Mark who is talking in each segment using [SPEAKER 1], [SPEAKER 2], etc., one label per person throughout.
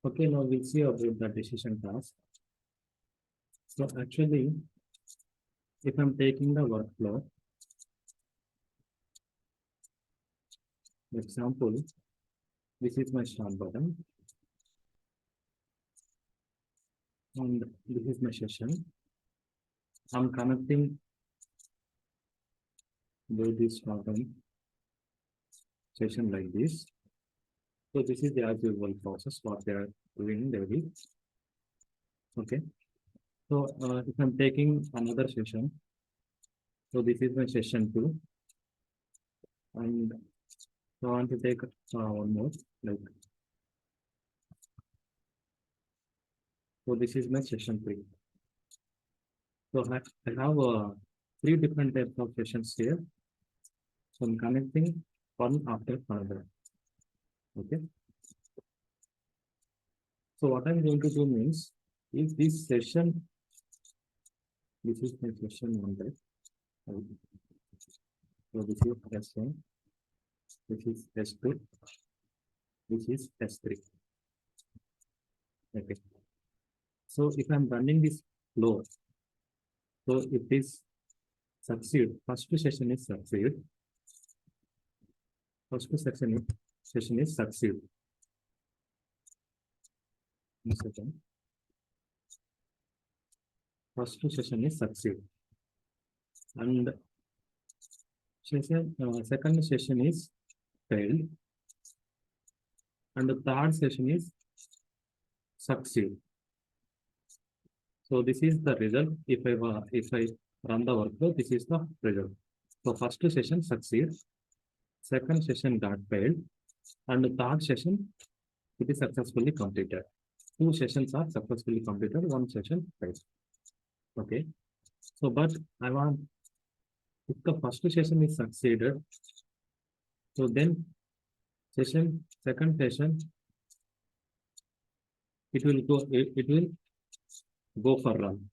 [SPEAKER 1] Okay, now we'll see about the decision task. So actually, if I'm taking the workflow, example, this is my start button, and this is my session. I'm connecting with this button session like this. So this is the as usual process what they are doing daily. Okay. So if I'm taking another session, so this is my session 2, and I want to take one more, like, so this is my session 3. So I have 3 different types of sessions here. So I'm connecting one after another. Okay. So what I'm going to do means, if this session, this is my session 1 type. So this is S1, this is S2, this is S3. Okay. So if I'm running this flow, so if this succeed, first session is succeed. First session is succeed. Second. First session is succeed. And second session is failed. And the third session is succeed. So this is the result. If I run the workflow, this is the result. So first session succeeds, second session got failed, and the third session it is successfully completed. 2 sessions are successfully completed, 1 session failed. Okay. So but I want, if the first session is succeeded, so then second session it will go for run.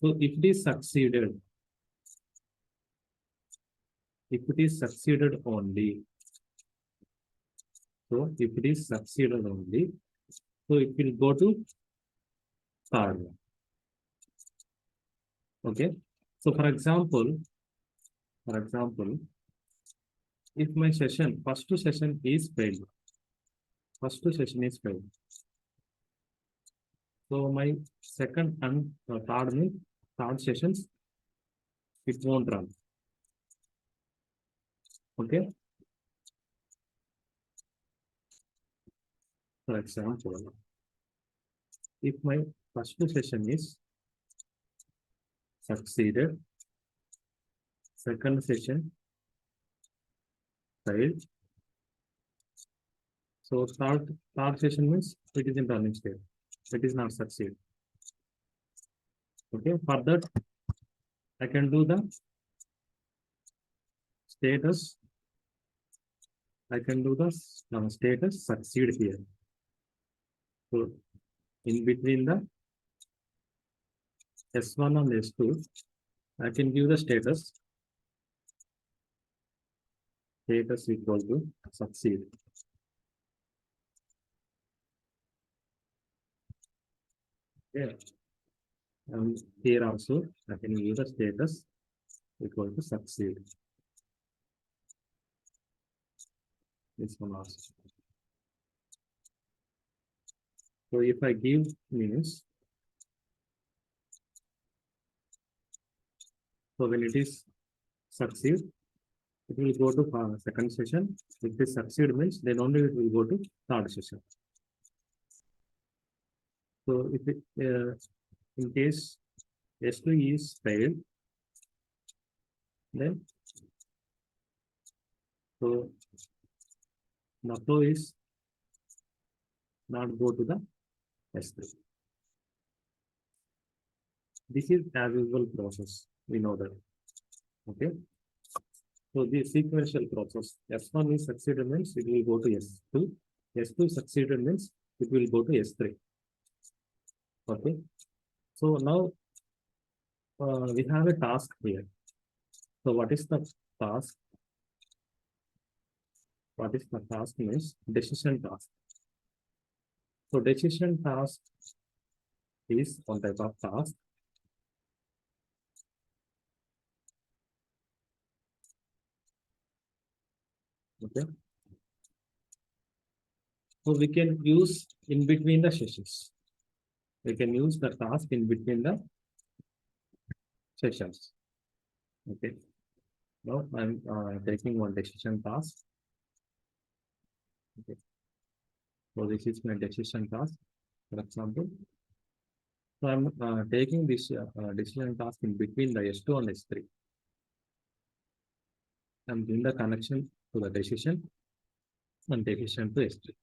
[SPEAKER 1] So if it is succeeded, only, so if it is succeeded only, so it will go to third one. Okay. So for example, if my first session is failed, so my second and third sessions, it won't run. Okay. For example, if my first session is succeeded, second session failed, so third session means it is in running state. It is not succeed. Okay. For that, I can do the status. I can do the status succeed here. So in between the S1 and S2, I can give the status equal to succeed. Yeah. And here also I can give the status equal to succeed. This one also. So if I give means, so when it is succeed, it will go to second session. If it succeed means, then only it will go to third session. So if it, in case S2 is failed, then so the flow is not go to the S3. This is as usual process. We know that. Okay. So the sequential process. S1 is succeeded means it will go to S2. S2 succeeded means it will go to S3. Okay. So now we have a task here. So what is the task? What is the task means decision task. So decision task is one type of task. Okay. So we can use in between the sessions. We can use the task in between the sessions. Okay. Now I'm taking one decision task. Okay. So this is my decision task, for example. So I'm taking this decision task in between the S2 and S3. I'm doing the connection to the decision and decision to S3.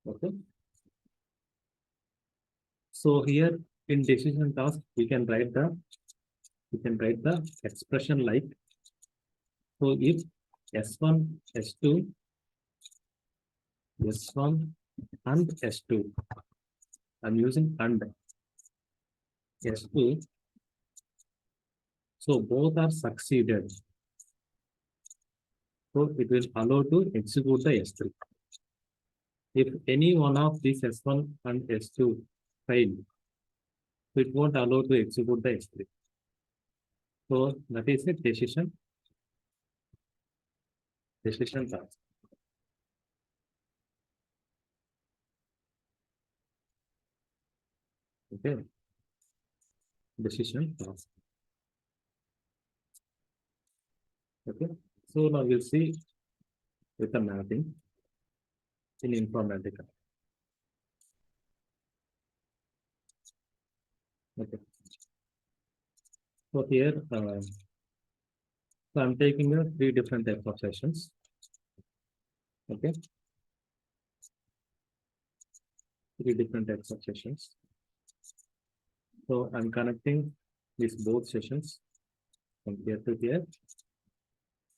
[SPEAKER 1] Okay. So here in decision task, we can write the expression like, so if S1, S2, S1 and S2, I'm using and S2, so both are succeeded. So it will allow to execute the S3. If any one of these S1 and S2 fail, it won't allow to execute the S3. So that is a decision task. Okay, decision task. Okay, so now we'll see with the mapping in Informatica. Okay, so here, so I'm taking 3 different types of sessions. Okay, 3 different types of sessions. So I'm connecting these both sessions from here to here,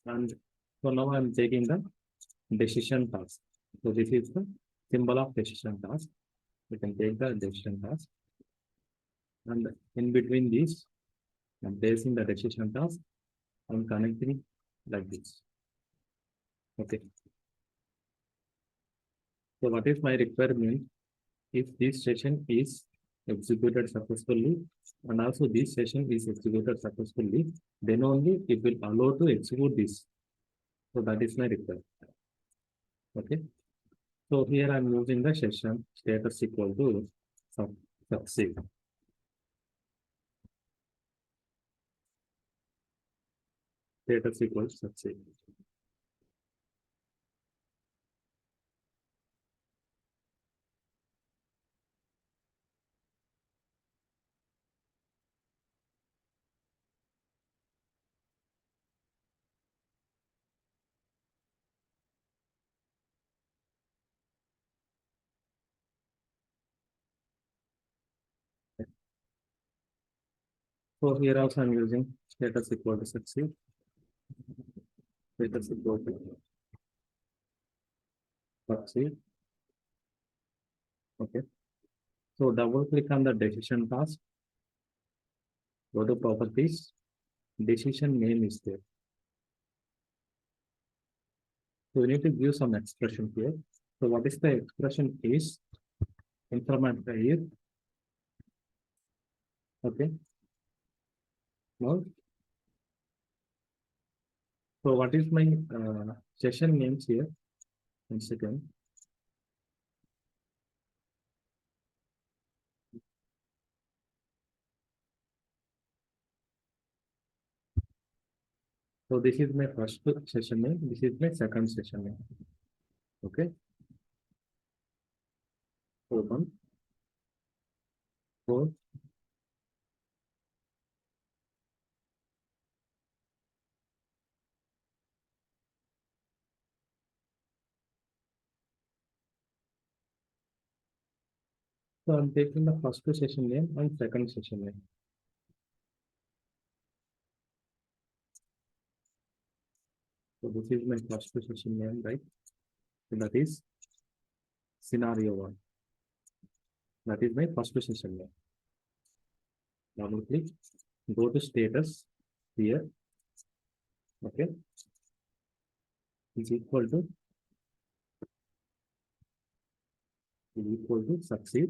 [SPEAKER 1] and so now I'm taking the decision task. So this is the symbol of decision task. We can take the decision task, and in between these, I'm placing the decision task. I'm connecting like this. Okay. So what is my requirement? If this session is executed successfully, and also this session is executed successfully, then only it will allow to execute this. So that is my requirement. Okay. So here I'm using the session status equal to succeed. Status equals succeed. So here also I'm using status equal to succeed. Status equal to succeed. Okay. So double click on the decision task. Go to properties. Decision name is there. So we need to give some expression here. So what is the expression is Informatica here. Okay. Now, so what is my session names here? 1 second. So this is my first session name. This is my second session name. Okay. Open. So I'm taking the first session name and second session name. So this is my first session name, right? So that is scenario 1. That is my first session name. Double click, go to status here. Okay. Is equal to is equal to succeed.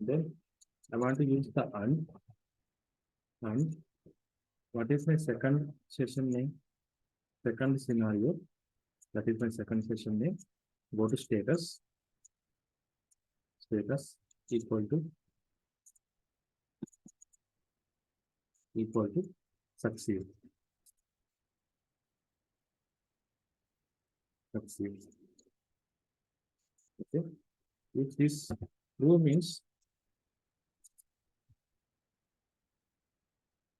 [SPEAKER 1] Then I want to use the and what is my second session name? Second scenario. That is my second session name. Go to status. Status equal to succeed. Succeed. Okay. If this true means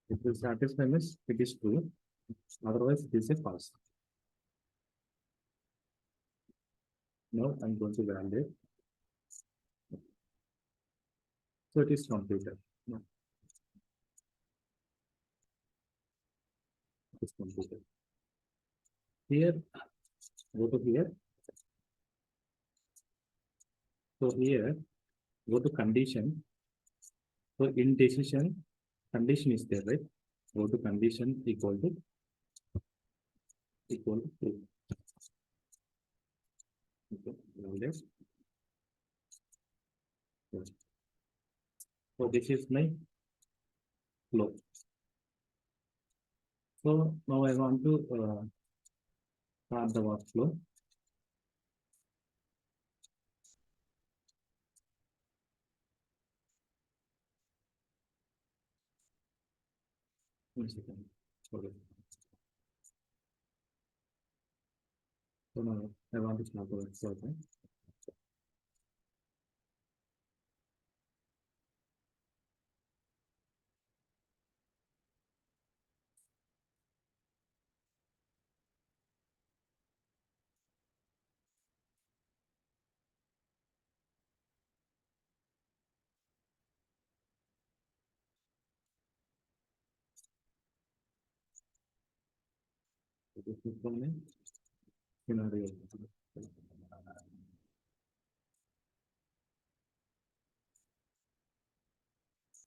[SPEAKER 1] it will satisfy means it is true. Otherwise, it is a false. Now I'm going to validate. So it is completed. No, it is completed. Here, go to here. So here, go to condition. So in decision, condition is there, right? Go to condition equal to true. Okay, validate. Yes. So this is my flow. So now I want to start the workflow. One second. Okay. So now I want to start the workflow. Okay? So this is for my scenario.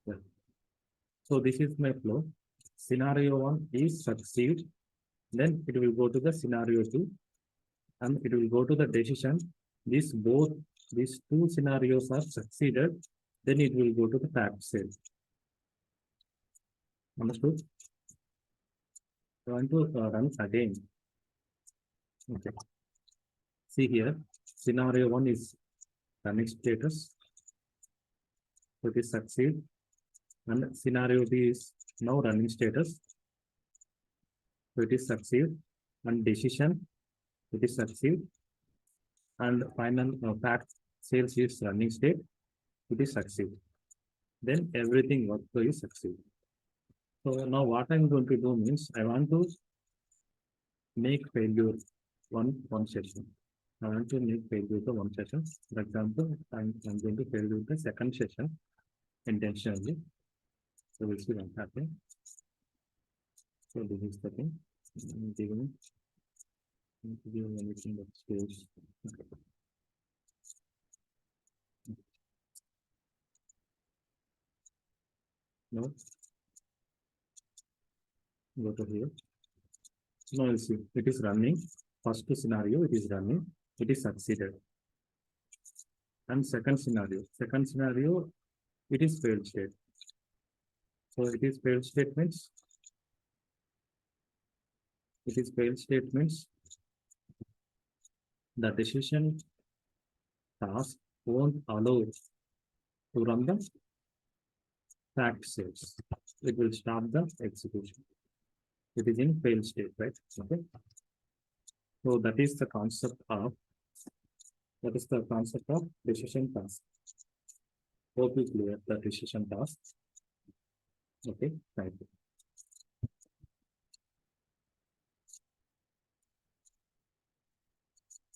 [SPEAKER 1] Yeah. So this is my flow. Scenario 1 is succeed. Then it will go to the scenario 2 and it will go to the decision. These two scenarios are succeeded. Then it will go to the fact sale. Understood? I want to run again. Okay. See here, scenario 1 is running status. So it is succeed. And scenario 2 is now running status. So it is succeed. And decision, it is succeed. And final fact sales is running state. It is succeed. Then everything workflow is succeed. So now what I'm going to do means I want to make failure one session. I want to make failure to one session. For example, I'm going to failure the second session intentionally. So we'll see what happens. So this is the thing. Giving anything that stage. Okay. Now go to here. Now you'll see it is running. First scenario, it is running. It is succeeded. And second scenario, it is failed state. So it is failed statements. It is failed statements. The decision task won't allow to run the fact sales. It will stop the execution. It is in failed state, right? Okay. So that is the concept of decision task. Hope you clear the decision task. Okay, thank you.